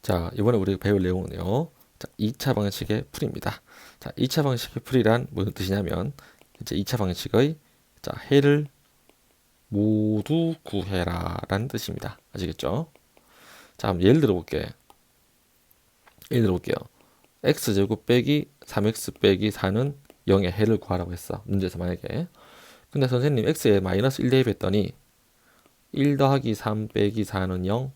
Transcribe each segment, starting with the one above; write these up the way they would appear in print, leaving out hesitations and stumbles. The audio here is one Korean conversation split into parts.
자, 이번에 우리가 배울 내용은요. 자, 2차 방식의 풀이입니다. 자, 2차 방식의 풀이란 무슨 뜻이냐면 이제 2차 방식의 자, 해를 모두 구해라 라는 뜻입니다. 아시겠죠? 자, 한번 예를 들어볼게요. x제곱 빼기 3x 빼기 4는 0의 해를 구하라고 했어. 문제에서 만약에. 근데 선생님 x에 마이너스 1 대입했더니 1 더하기 3 빼기 4는 0.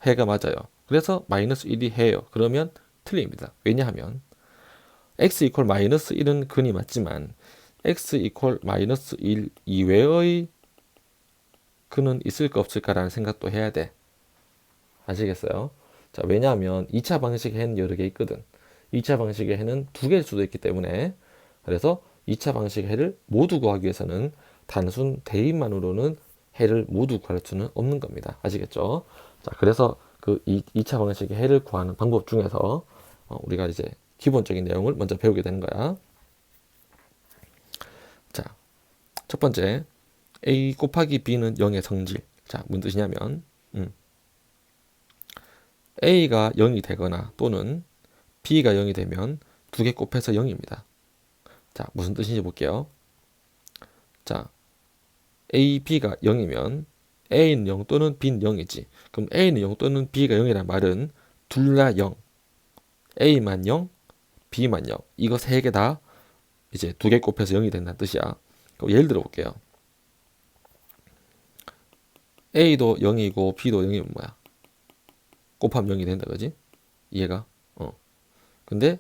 해가 맞아요. 그래서 마이너스 1이 해요. 그러면 틀립니다. 왜냐하면 x 이퀄 마이너스 1은 근이 맞지만 x 이퀄 마이너스 1 이외의 근은 있을까 없을까라는 생각도 해야 돼. 아시겠어요? 자, 왜냐하면 2차 방식의 해는 여러 개 있거든. 2차 방식의 해는 두 개일 수도 있기 때문에 그래서 2차 방식의 해를 모두 구하기 위해서는 단순 대입만으로는 해를 모두 구할 수는 없는 겁니다. 아시겠죠? 자, 그래서 그 2차 방식의 해를 구하는 방법 중에서 우리가 이제 기본적인 내용을 먼저 배우게 되는 거야. 자, 첫 번째 a 곱하기 b는 0의 성질. 자, 무슨 뜻이냐면 a가 0이 되거나 또는 b가 0이 되면 두 개 곱해서 0입니다. 자, 무슨 뜻인지 볼게요. 자, a, b가 0이면 a는 0 또는 b는 0이지. 그럼 a는 0 또는 b가 0이란 말은 둘 다 0. a만 0, b만 0. 이거 세 개 다 이제 두 개 곱해서 0이 된다는 뜻이야. 그럼 예를 들어 볼게요. a도 0이고 b도 0이면 뭐야? 곱하면 0이 된다, 그지? 이해가? 근데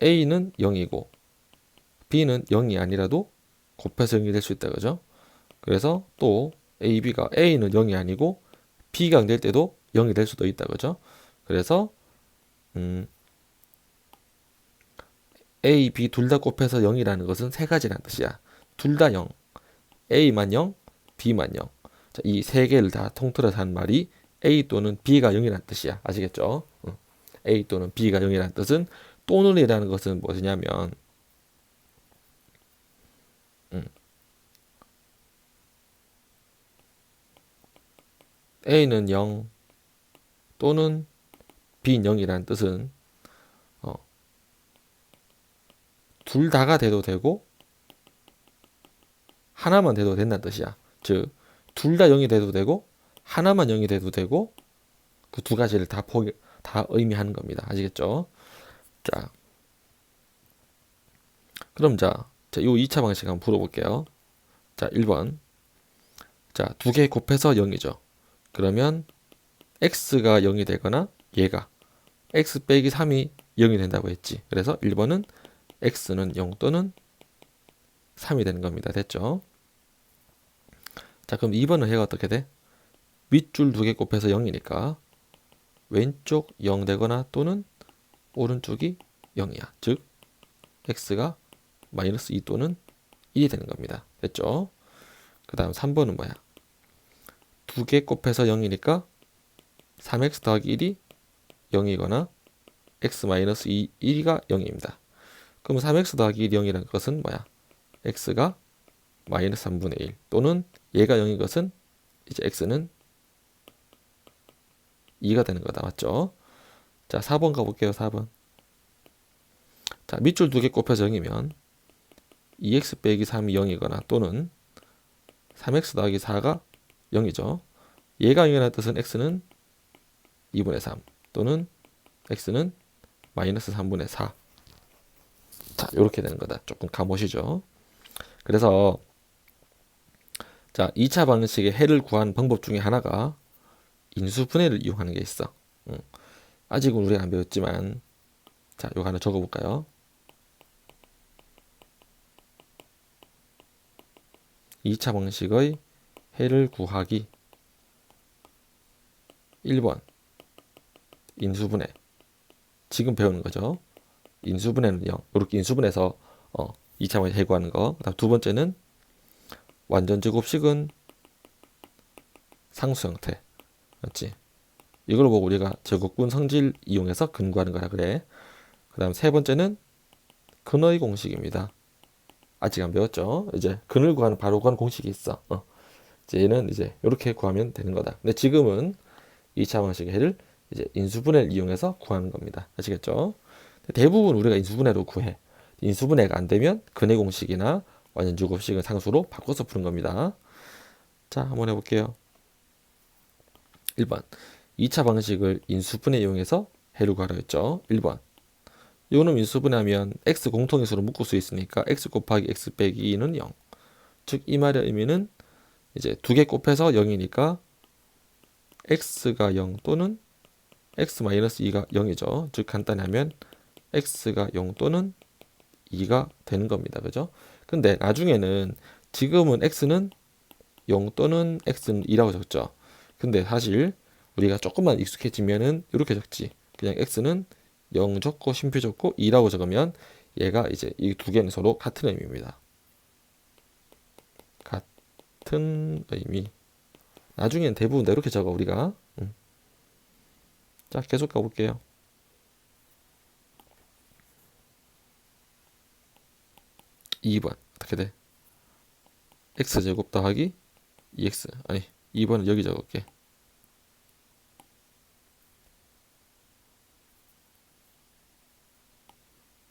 a는 0이고 b는 0이 아니라도 곱해서 0이 될 수 있다, 그죠? 그래서 또 a, b가 a는 0이 아니고 b가 0될 때도 0이 될 수도 있다, 그죠? 그래서 a, b 둘 다 곱해서 0이라는 것은 세 가지라는 뜻이야. 둘 다 0, a만 0, b만 0. 자, 이 세 개를 다 통틀어서 한 말이 a 또는 b가 0이라는 뜻이야. 아시겠죠? a 또는 b가 0이라는 뜻은 또는이라는 것은 무엇이냐면 a는 0 또는 b는 0이라는 뜻은 둘 다가 돼도 되고 하나만 돼도 된다는 뜻이야. 즉, 둘 다 0이 돼도 되고 하나만 0이 돼도 되고 그 두 가지를 다 의미하는 겁니다. 아시겠죠? 자, 그럼 요 2차 방식 한번 풀어볼게요. 자, 1번. 자, 두 개 곱해서 0이죠. 그러면 x가 0이 되거나 얘가 x 빼기 3이 0이 된다고 했지. 그래서 1번은 x는 0 또는 3이 되는 겁니다. 됐죠? 자, 그럼 2번은 해가 어떻게 돼? 밑줄 두 개 곱해서 0이니까 왼쪽 0 되거나 또는 오른쪽이 0이야. 즉 x가 마이너스 2 또는 1이 되는 겁니다. 됐죠? 그 다음 3번은 뭐야? 두 개 곱해서 0이니까 3x 더하기 1이 0이거나 x 마이너스 1가 0입니다. 그럼 3x 더하기 1이 0이라는 것은 뭐야? x가 마이너스 3분의 1 또는 얘가 0인 것은 이제 x는 2가 되는 거다. 맞죠? 자, 4번 가볼게요. 4번. 자, 밑줄 두 개 곱해서 0이면 2x 빼기 3이 0이거나 또는 3x 더하기 4가 0이죠. 얘가 0이라는 뜻은 x는 2분의 3 또는 x는 마이너스 3분의 4. 자, 이렇게 되는 거다. 조금 감오시죠? 그래서 자, 2차 방식의 해를 구하는 방법 중에 하나가 인수분해를 이용하는 게 있어. 아직은 우리가 안 배웠지만 자, 이거 하나 적어볼까요? 2차 방식의 해를 구하기 1번 인수분해. 지금 배우는 거죠. 인수분해는 0. 이렇게 인수분해서 2차 방식 해 구하는 거. 그다음 두 번째는 완전 제곱식은 상수 형태. 맞지? 이걸 보고 우리가 제곱군 성질 이용해서 근 구하는 거라 그래. 그 다음 세 번째는 근의 공식입니다. 아직 안 배웠죠? 이제 근을 구하는 바로 구하는 공식이 있어. 이제 얘는 이제 이렇게 구하면 되는 거다. 근데 지금은 2차 방식의 해를 이제 인수분해를 이용해서 구하는 겁니다. 아시겠죠? 대부분 우리가 인수분해로 구해. 인수분해가 안 되면 근해 공식이나 완전주 곱식을 상수로 바꿔서 푸는 겁니다. 자, 한번 해볼게요. 1번 2차 방식을 인수분해 이용해서 해를 구하라 했죠. 1번 요놈 인수분해하면 x 공통인수로 묶을 수 있으니까 x 곱하기 x 빼기 2는 0. 즉 이 말의 의미는 이제 두 개 곱해서 0이니까 x가 0 또는 x-2가 0이죠. 즉 간단히 하면 x가 0 또는 2가 되는 겁니다. 그죠? 근데 나중에는 지금은 x는 0 또는 x는 2라고 적죠. 근데 사실 우리가 조금만 익숙해지면은 이렇게 적지. 그냥 x는 0 적고 심표 적고 2라고 적으면 얘가 이제 이 두 개는 서로 같은 의미입니다. 같은 의미. 나중엔 대부분 이렇게 적어 우리가. 자, 계속 가볼게요. 2번 어떻게 돼? x제곱 더하기 2x. 아니 2번은 여기 적을게.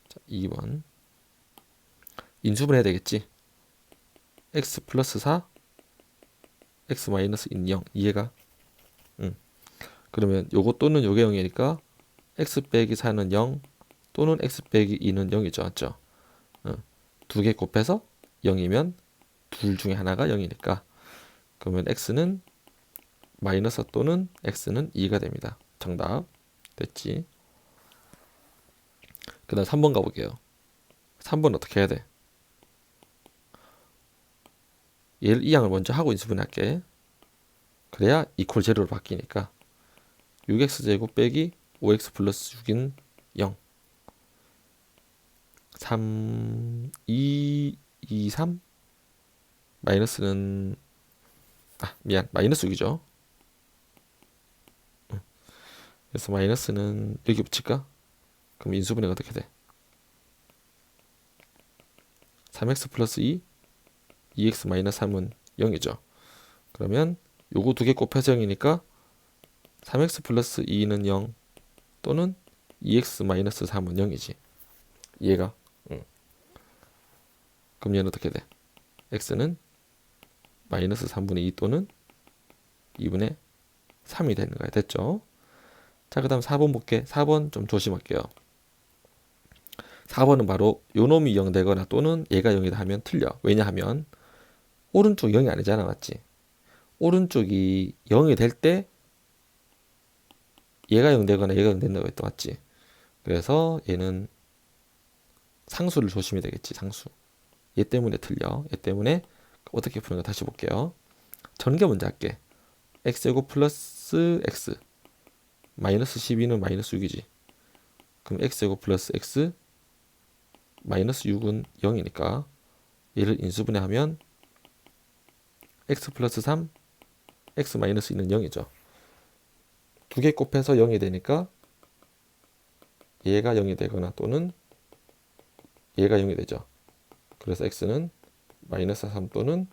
자, 2번 인수분해 해야 되겠지. x 플러스 4 x 마이너스 0 이해가? 그러면 요거 또는 요게 0이니까 x 빼기 4는 0 또는 x 빼기 2는 0이죠. 맞죠? 두 개 곱해서 0이면 둘 중에 하나가 0이니까 그러면 x는 마이너스 또는 x는 2가 됩니다. 정답 됐지? 그 다음 3번 가볼게요. 3번 어떻게 해야 돼? 얘를 이 양을 먼저 하고 인수분해할게. 그래야 이퀄 제로로 바뀌니까 6x제곱 빼기 5x 플러스 6인 0 3 2 3 마이너스는 미안 마이너스 6이죠. 그래서 마이너스는 여기 붙일까? 그럼 인수분해가 어떻게 돼? 3x 플러스 2 2x 마이너스 3은 0이죠. 그러면 요거 두 개 곱해서 0이니까 3x 플러스 2는 0 또는 2x 마이너스 3은 0이지. 이해가? 그럼 얘는 어떻게 돼? x는 마이너스 3분의 2 또는 2분의 3이 되는 거야. 됐죠? 자, 그 다음 4번 볼게. 4번 좀 조심할게요. 4번은 바로 요놈이 0 되거나 또는 얘가 0이다 하면 틀려. 왜냐하면 오른쪽 0이 아니잖아. 맞지? 오른쪽이 0이 될 때 얘가 0 되거나 얘가 0 된다고 했다. 맞지? 그래서 얘는 상수를 조심해야 되겠지. 상수. 얘 때문에 틀려. 얘 때문에 어떻게 푸는 거 다시 볼게요. 전개 먼저 할게. x제곱 플러스 x 마이너스 12는 마이너스 6이지. 그럼 x제곱 플러스 x 마이너스 6은 0이니까 얘를 인수분해하면 x 플러스 3 x 마이너스 2는 0이죠. 두 개 곱해서 0이 되니까 얘가 0이 되거나 또는 얘가 0이 되죠. 그래서 x는 마이너스 3 또는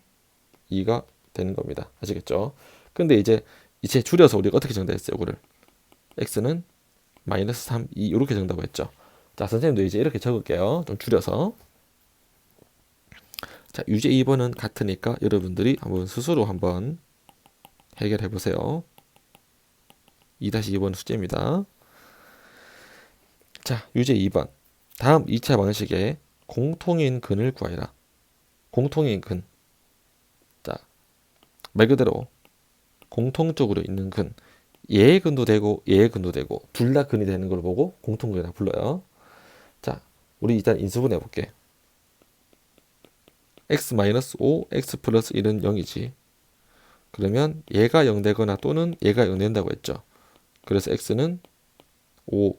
2가 되는 겁니다. 아시겠죠? 근데 이제 줄여서 우리가 어떻게 정답했어요? 이거를 x는 마이너스 3, 2 이렇게 정답을 했죠. 자, 선생님도 이제 이렇게 적을게요. 좀 줄여서. 자, 유제 2번은 같으니까 여러분들이 한번 스스로 한번 해결해 보세요. 2-2번 숙제입니다. 자, 유제 2번. 다음 2차 방식에 공통인 근을 구하라. 공통인 근. 자, 말 그대로 공통적으로 있는 근. 얘의 근도 되고 얘의 근도 되고 둘 다 근이 되는 걸 보고 공통근이라고 불러요. 자, 우리 일단 인수분해 볼게. x-5 x 플러스 1은 0이지. 그러면 얘가 0 되거나 또는 얘가 0 된다고 했죠. 그래서 x는 5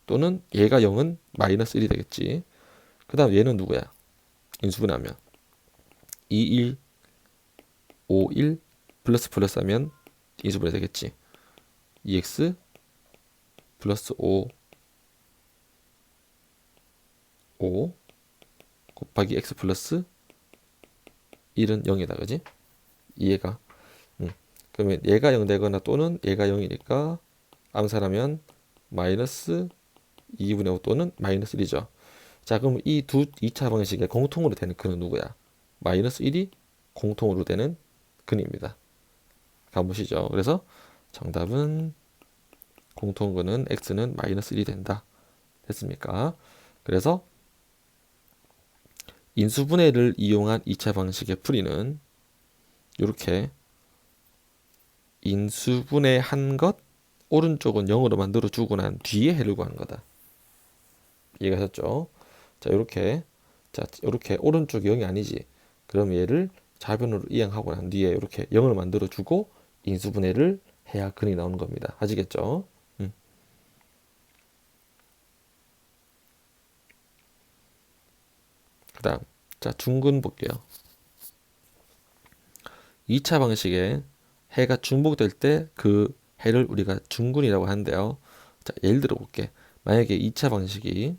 또는 얘가 0은 마이너스 1이 되겠지. 그 다음 얘는 누구야? 인수분해하면 2, 1, 5, 1 플러스 플러스 하면 인수분해 되겠지. 2x 플러스 5 곱하기 x 플러스 1은 0이다. 그지? 이해가? 그러면 얘가 0 되거나 또는 얘가 0이니까 암산하면 마이너스 2분의 5 또는 마이너스 1이죠. 자, 그럼 이 두 2차 방식에 공통으로 되는 근은 누구야? 마이너스 1이 공통으로 되는 근입니다. 가보시죠. 그래서 정답은 공통근은 x는 마이너스 1이 된다. 됐습니까? 그래서 인수분해를 이용한 2차 방식의 풀이는 이렇게 인수분해한 것 오른쪽은 0으로 만들어 주고 난 뒤에 해를 구한 거다. 이해가셨죠? 자, 이렇게 오른쪽이 0이 아니지. 그럼 얘를 좌변으로 이항하고 난 뒤에 이렇게 0을 만들어 주고 인수분해를 해야 근이 나오는 겁니다. 아시겠죠? 그다음, 자, 중근 볼게요. 2차 방식에 해가 중복될 때 그 해를 우리가 중근이라고 하는데요. 자, 예를 들어 볼게. 만약에 2차 방식이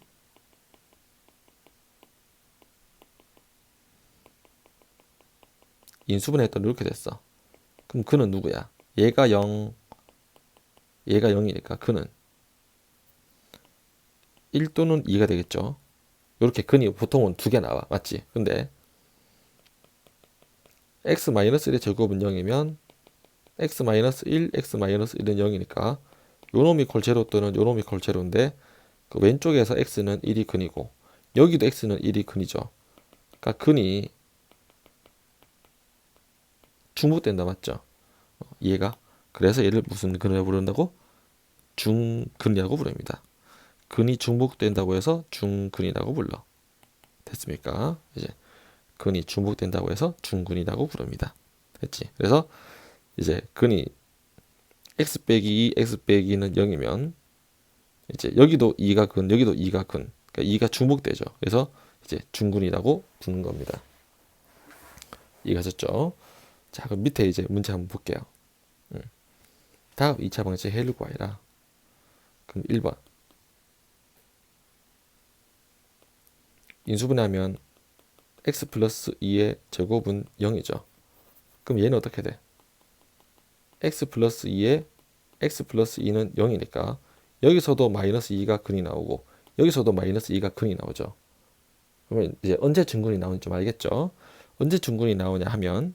인수분해했던 이렇게 됐어. 그럼 그는 누구야? 얘가 0, 얘가 0이니까 그는 1 또는 2가 되겠죠. 이렇게 근이 보통은 두 개 나와. 맞지? 근데 x-1의 제곱은 0이면 x-1, x-1은 0이니까 요놈이 콜제로 또는 요놈이 콜제로인데 그 왼쪽에서 x는 1이 근이고 여기도 x는 1이 근이죠. 그러니까 근이 중복된다. 맞죠? 얘가 그래서 얘를 무슨 근이라고 부른다고? 중근이라고 부릅니다. 근이 중복된다고 해서 중근이라고 불러. 됐습니까? 이제 근이 중복된다고 해서 중근이라고 부릅니다. 됐지? 그래서 이제 근이 x 빼기 2, x 빼기 2는 0이면 이제 여기도 2가 근, 여기도 2가 근. 그러니까 2가 중복되죠. 그래서 이제 중근이라고 부르는 겁니다. 이해가셨죠? 자, 그럼 밑에 이제 문제 한번 볼게요. 다음 2차 방식 해를 구하라. 그럼 1번. 인수분해하면 x 플러스 2의 제곱은 0이죠. 그럼 얘는 어떻게 돼? x 플러스 2에 x 플러스 2는 0이니까 여기서도 마이너스 2가 근이 나오고 여기서도 마이너스 2가 근이 나오죠. 그러면 이제 언제 중근이 나오는지 좀 알겠죠? 언제 중근이 나오냐 하면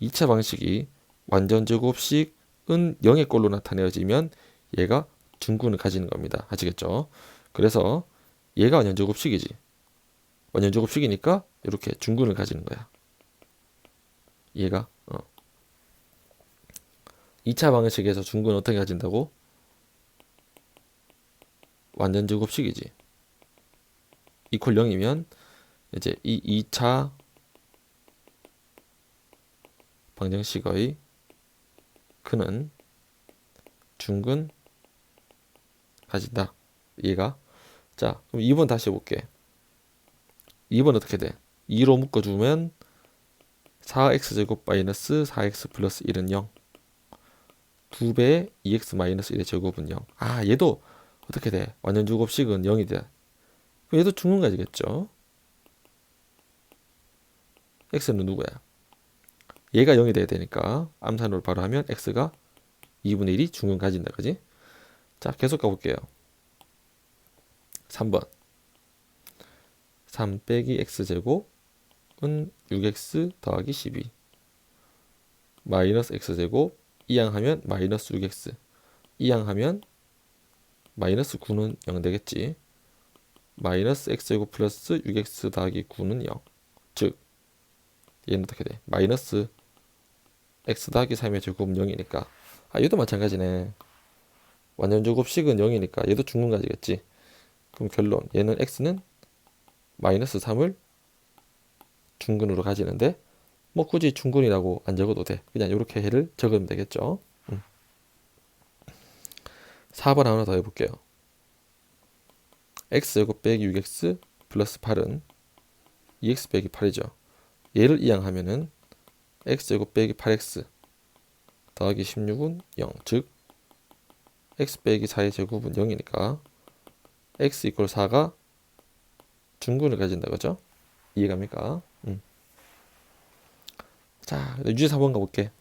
2차 방식이 완전 제곱식은 0의 꼴로 나타내어지면 얘가 중근을 가지는 겁니다. 아시겠죠? 그래서 얘가 완전 제곱식이지. 완전 제곱식이니까 이렇게 중근을 가지는 거야. 얘가 2차 방식에서 중근은 어떻게 가진다고? 완전 제곱식이지. 이퀄 0이면 이제 이 2차 방정식의 근은 중근 가진다. 얘가. 자, 그럼 2번 다시 해볼게. 2번 어떻게 돼? 2로 묶어주면 4x제곱 마이너스 4x 플러스 1은 0. 2배의 2x 마이너스 1의 제곱은 0. 아, 얘도 어떻게 돼? 완전 제곱식은 0이 돼. 그럼 얘도 중근 가지겠죠? x는 누구야? 얘가 0이 돼야 되니까 암산으로 바로 하면 x가 2분의 1이 중근 가진다. 그지? 자, 계속 가볼게요. 3번. 3 빼기 x제곱은 6x 더하기 12. 마이너스 x제곱 이항하면 마이너스 6x. 이항하면 마이너스 9는 0 되겠지. 마이너스 x제곱 플러스 6x 더하기 9는 0. 즉 얘는 어떻게 돼? 마이너스 x 더하기 3의 제곱은 0이니까 아, 얘도 마찬가지네. 완전 제곱식은 0이니까 얘도 중근 가지겠지. 그럼 결론 얘는 x는 마이너스 3을 중근으로 가지는데 뭐 굳이 중근이라고 안 적어도 돼. 그냥 이렇게 해를 적으면 되겠죠. 4번 하나 더 해볼게요. x제곱 빼기 6x 플러스 8은 2x 빼기 8이죠. 얘를 이항하면은 x제곱 빼기 8x 더하기 16은 0. 즉 x 빼기 4의 제곱은 0이니까 x 이퀄 4가 중근을 가진다. 그죠? 이해갑니까? 자, 유제 4번 가볼게.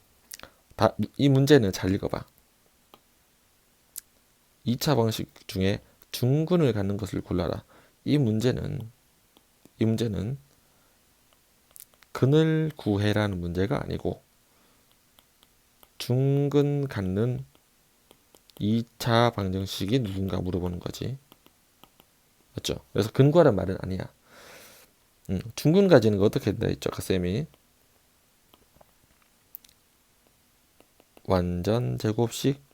이 문제는 잘 읽어봐. 2차 방식 중에 중근을 갖는 것을 골라라. 이 문제는 근을 구해라는 문제가 아니고 중근 갖는 2차 방정식이 누군가 물어보는 거지. 맞죠? 그래서 근과란 말은 아니야. 중근 가지는 거 어떻게 된다 했죠? 아까 쌤이 완전 제곱식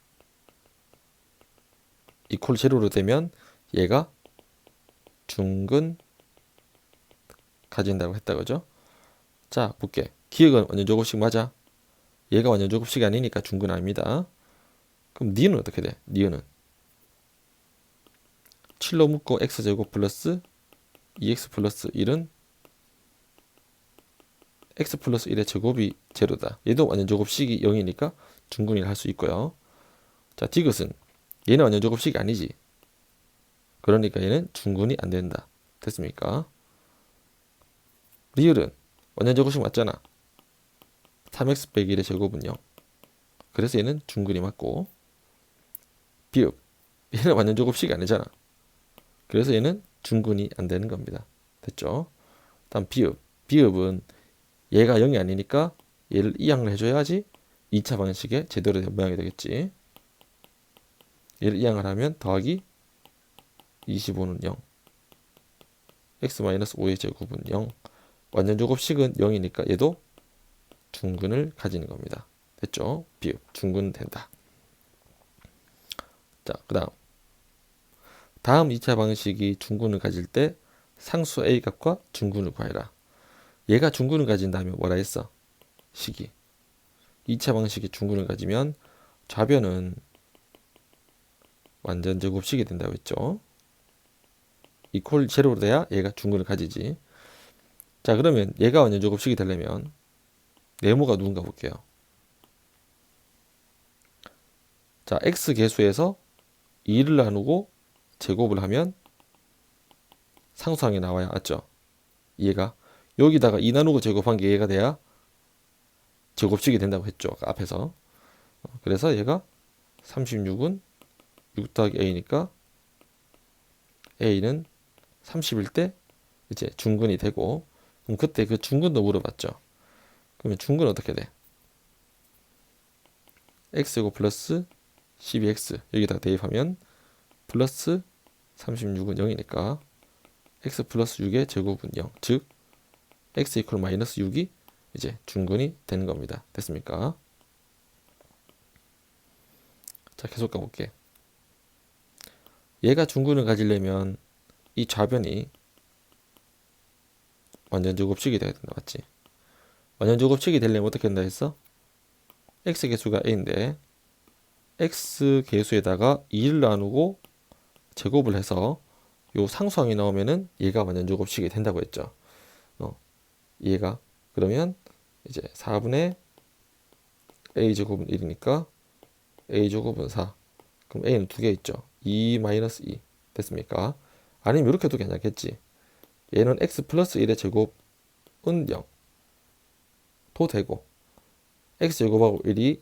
이퀄 제로로 되면 얘가 중근 가진다고 했다 그죠? 자 볼게. 기억은 완전 제곱식 맞아? 얘가 완전 제곱식이 아니니까 중근 아닙니다. 그럼 니은은 어떻게 돼? 니은은 7로 묶고 x제곱 플러스 2x 플러스 1은 x 플러스 1의 제곱이 제로다. 얘도 완전 제곱식이 0이니까 중근이라 할 수 있고요. 자 디귿은 얘는 완전 제곱식이 아니지. 그러니까 얘는 중근이 안 된다. 됐습니까? 리을은 완전 제곱식 맞잖아. 3x 빼기 1의 제곱은 0. 그래서 얘는 중근이 맞고, 비읍 얘는 완전 제곱식이 아니잖아. 그래서 얘는 중근이 안 되는 겁니다. 됐죠? 다음 비읍은 얘가 0이 아니니까 얘를 이항을 해줘야지 2차 방식의 제대로 된 모양이 되겠지. 얘를 이항을 하면 더하기 25는 0, x-5의 제곱은 0. 완전 제곱식은 0이니까 얘도 중근을 가지는 겁니다. 됐죠? 비읍 중근 된다. 자, 다음 2차 방식이 중근을 가질 때 상수 A 값과 중근을 구해라. 얘가 중근을 가진다면 뭐라 했어? 식이 2차 방식이 중근을 가지면 좌변은 완전 제곱식이 된다고 했죠. 이퀄 제로로 돼야 얘가 중근을 가지지. 자 그러면 얘가 완전 제곱식이 되려면 네모가 누군가 볼게요. 자 x 계수에서 2를 나누고 제곱을 하면 상수항이 나와야 맞죠? 얘가 여기다가 2 나누고 제곱한 게 얘가 돼야 제곱식이 된다고 했죠. 앞에서. 그래서 얘가 36은 6 더하기 a니까 a는 30일 때 이제 중근이 되고, 그럼 그때 그 중근도 물어봤죠. 그러면 중근 어떻게 돼? x제곱 플러스 12x 여기다가 대입하면 플러스 36은 0이니까 x 플러스 6의 제곱은 0, 즉 x 이퀄 마이너스 6이 이제 중근이 되는 겁니다. 됐습니까? 자 계속 가볼게. 얘가 중근을 가지려면 이 좌변이 완전 제곱식이 되어야 된다. 맞지? 완전 제곱식이 되려면 어떻게 된다 했어? x 계수가 a인데 x 계수에다가 2를 나누고 제곱을 해서 요 상수항이 나오면은 얘가 완전 제곱식이 된다고 했죠. 얘가 그러면 이제 4분의 a 제곱은 1이니까 a 제곱은 4. 그럼 a는 두 개 있죠. 2 마이너스 2 됐습니까? 아니면 이렇게 해도 괜찮겠지. 얘는 x 플러스 1의 제곱은 0 도 되고, x 제곱하고 1이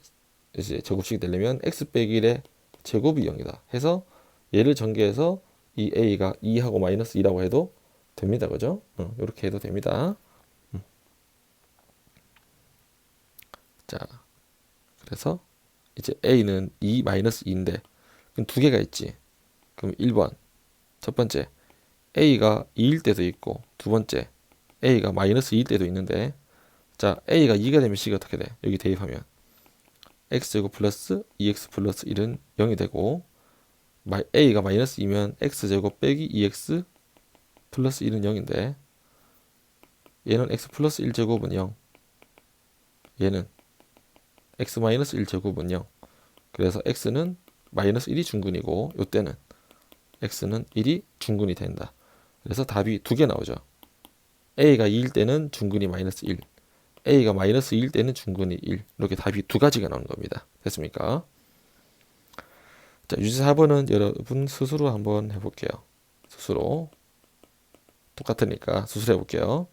이제 제곱식이 되려면 x 빼기 1의 제곱이 0이다 해서 얘를 전개해서 이 a가 2하고 마이너스 2라고 해도 됩니다. 그죠? 이렇게 해도 됩니다. 자, 그래서 이제 a는 2 마이너스 2인데 그럼 두 개가 있지. 그럼 1번 첫 번째 a가 2일 때도 있고, 두 번째 a가 마이너스 2일 때도 있는데, 자 a가 2가 되면 c가 어떻게 돼? 여기 대입하면 x제곱 플러스 2x 플러스 1은 0이 되고, a가 마이너스 2면 x제곱 빼기 2x 플러스 1은 0인데 얘는 x 플러스 1제곱은 0, 얘는 x 마이너스 1제곱은 0. 그래서 x는 마이너스 1이 중근이고 요때는 x는 1이 중근이 된다. 그래서 답이 두 개 나오죠. a가 2일 때는 중근이 마이너스 1, a가 마이너스 2일 때는 중근이 1. 이렇게 답이 두 가지가 나오는 겁니다. 됐습니까? 자, 유제 4번은 여러분 스스로 한번 해볼게요. 스스로 똑같으니까 스스로 해볼게요.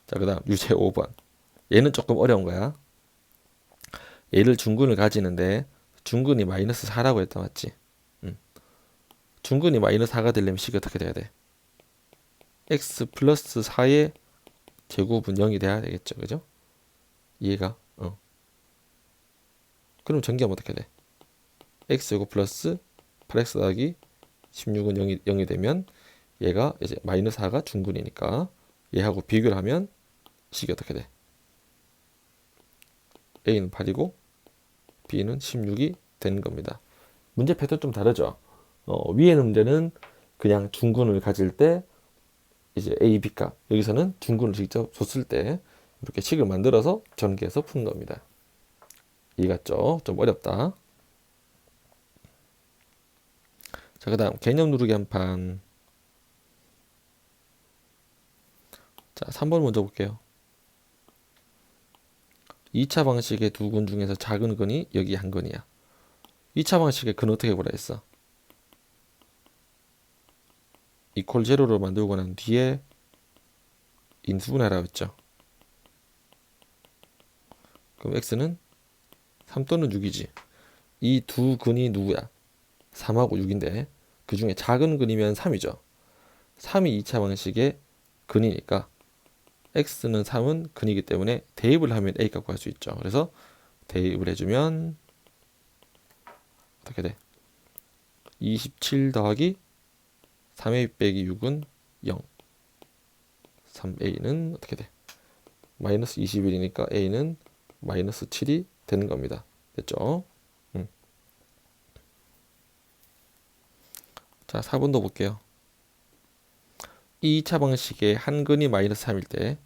자, 그 다음 유제 5번. 얘는 조금 어려운 거야. 얘를 중근을 가지는데 중근이 마이너스 4라고 했다 맞지? 중근이 마이너스 4가 되려면 식이 어떻게 돼야 돼? x 플러스 4의 제곱은 0이 돼야 되겠죠, 그죠? 이해가? 그럼 전개하면 어떻게 돼? x제곱 플러스 8x 더하기 16은 0이 되면 얘가 이제 마이너스 4가 중근이니까 얘하고 비교를 하면 식이 어떻게 돼? a는 8이고 b는 16이 되는 겁니다. 문제 패턴 좀 다르죠? 위에 문제는 그냥 중근을 가질 때 이제 a, b 값, 여기서는 중근을 직접 줬을 때 이렇게 식을 만들어서 전개해서 푸는 겁니다. 이해갔죠? 좀 어렵다. 자, 그 다음 개념 누르기 한 판. 자, 3번 먼저 볼게요. 2차 방식의 두 근 중에서 작은 근이 여기 한 근이야. 2차 방식의 근 어떻게 보라 했어? 이퀄 제로로 만들고 난 뒤에 인수분해라고 했죠. 그럼 x는 3 또는 6이지. 이 두 근이 누구야? 3하고 6인데 그 중에 작은 근이면 3이죠. 3이 2차 방식의 근이니까 x는 3은 근이기 때문에 대입을 하면 a 값 구할 수 있죠. 그래서 대입을 해주면 어떻게 돼? 27 더하기 3a 빼기 6은 0. 3a는 어떻게 돼? 마이너스 21이니까 a는 마이너스 7이 되는 겁니다. 됐죠? 자, 4번도 볼게요. 2차 방식의 한 근이 마이너스 3일 때,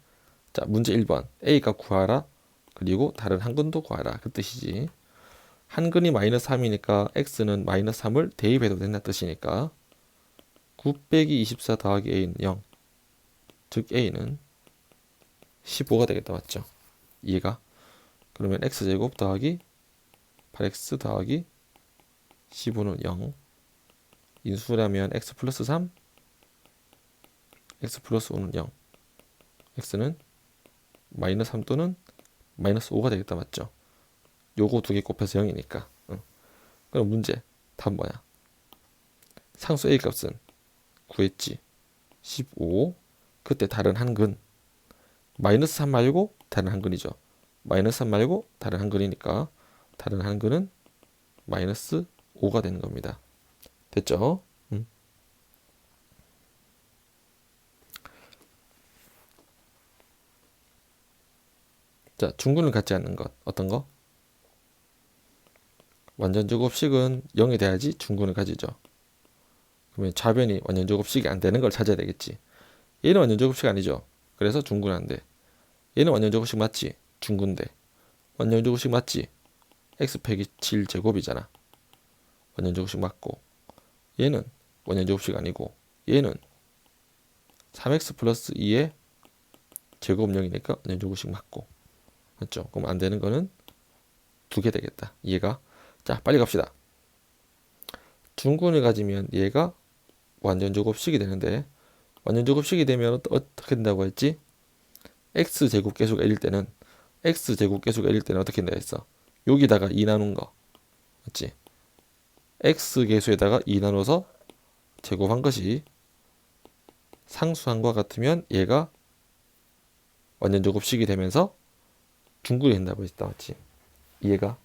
자, 문제 1번 a 값 구하라. 그리고 다른 한 근도 구하라. 그 뜻이지. 한 근이 마이너스 3이니까 x는 마이너스 3을 대입해도 된다는 뜻이니까 9 빼기 24 더하기 a는 0. 즉 a는 15가 되겠다. 맞죠? 이해가? 그러면 x제곱 더하기 8x 더하기 15는 0. 인수라면 x 플러스 3, x 플러스 5는 0. x는 마이너스 3 또는 마이너스 5가 되겠다. 맞죠? 요거 두 개 곱해서 0이니까. 그럼 문제 답 뭐야? 상수 a 값은 구했지. 15. 그때 다른 한 근. 마이너스 3 말고 다른 한 근이죠. 마이너스 3 말고 다른 한 근이니까 다른 한 근은 마이너스 5가 되는 겁니다. 됐죠? 자, 중근을 갖지 않는 것. 어떤 거? 완전제곱식은 0이 돼야지 중근을 가지죠. 그러면 좌변이 완전제곱식이 안 되는 걸 찾아야 되겠지. 얘는 완전제곱식 아니죠. 그래서 중근 안 돼. 얘는 완전제곱식 맞지? 중근데. 완전제곱식 맞지? x 빼기 7제곱이잖아. 완전제곱식 맞고. 얘는 원년제곱식 아니고 얘는 3x 플러스 2의 제곱 0이니까 원년제곱식 맞고. 맞죠? 그럼 안 되는 거는 두 개 되겠다. 이해가? 자, 빨리 갑시다. 중근을 가지면 얘가 완전제곱식이 되는데 완전제곱식이 되면 어떻게 된다고 했지? x제곱 계수가 1일 때는 x제곱 계수가 1일 때는 어떻게 된다 했어? 여기다가 2 나눈 거. 맞지? x 계수에다가 2 나눠서 제곱한 것이 상수항과 같으면 얘가 완전제곱식이 되면서 중근이 된다고 했다. 맞지? 이해가?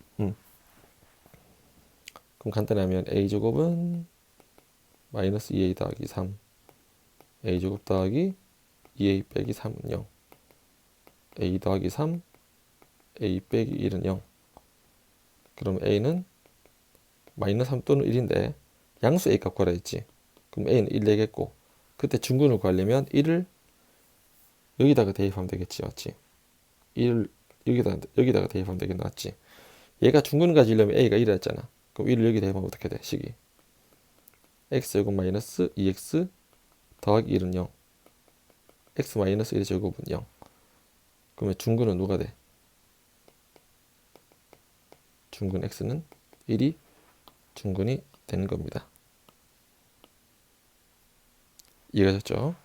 그럼 간단하면 a제곱은 마이너스 2a 더하기 3 a제곱 더하기 2a 빼기 3은 0 a 더하기 3 a 빼기 1은 0 그럼 a는 마이너스 3 또는 1인데 양수 a 값 구하라 했지. 그럼 a는 1 내겠고 그때 중근을 구하려면 1을 여기다가 대입하면 되겠지. 맞지? 1을 여기다가 대입하면 되겠나? 맞지? 얘가 중근을 가지려면 a가 1이라 했잖아. 그럼 1을 여기 대입하면 어떻게 돼? 식이 x제곱 마이너스 2x 더하기 1은 0 x 마이너스 1의 제곱은 0 그러면 중근은 누가 돼? 중근 x는 1이 중근이 되는 겁니다. 이해가 됐죠?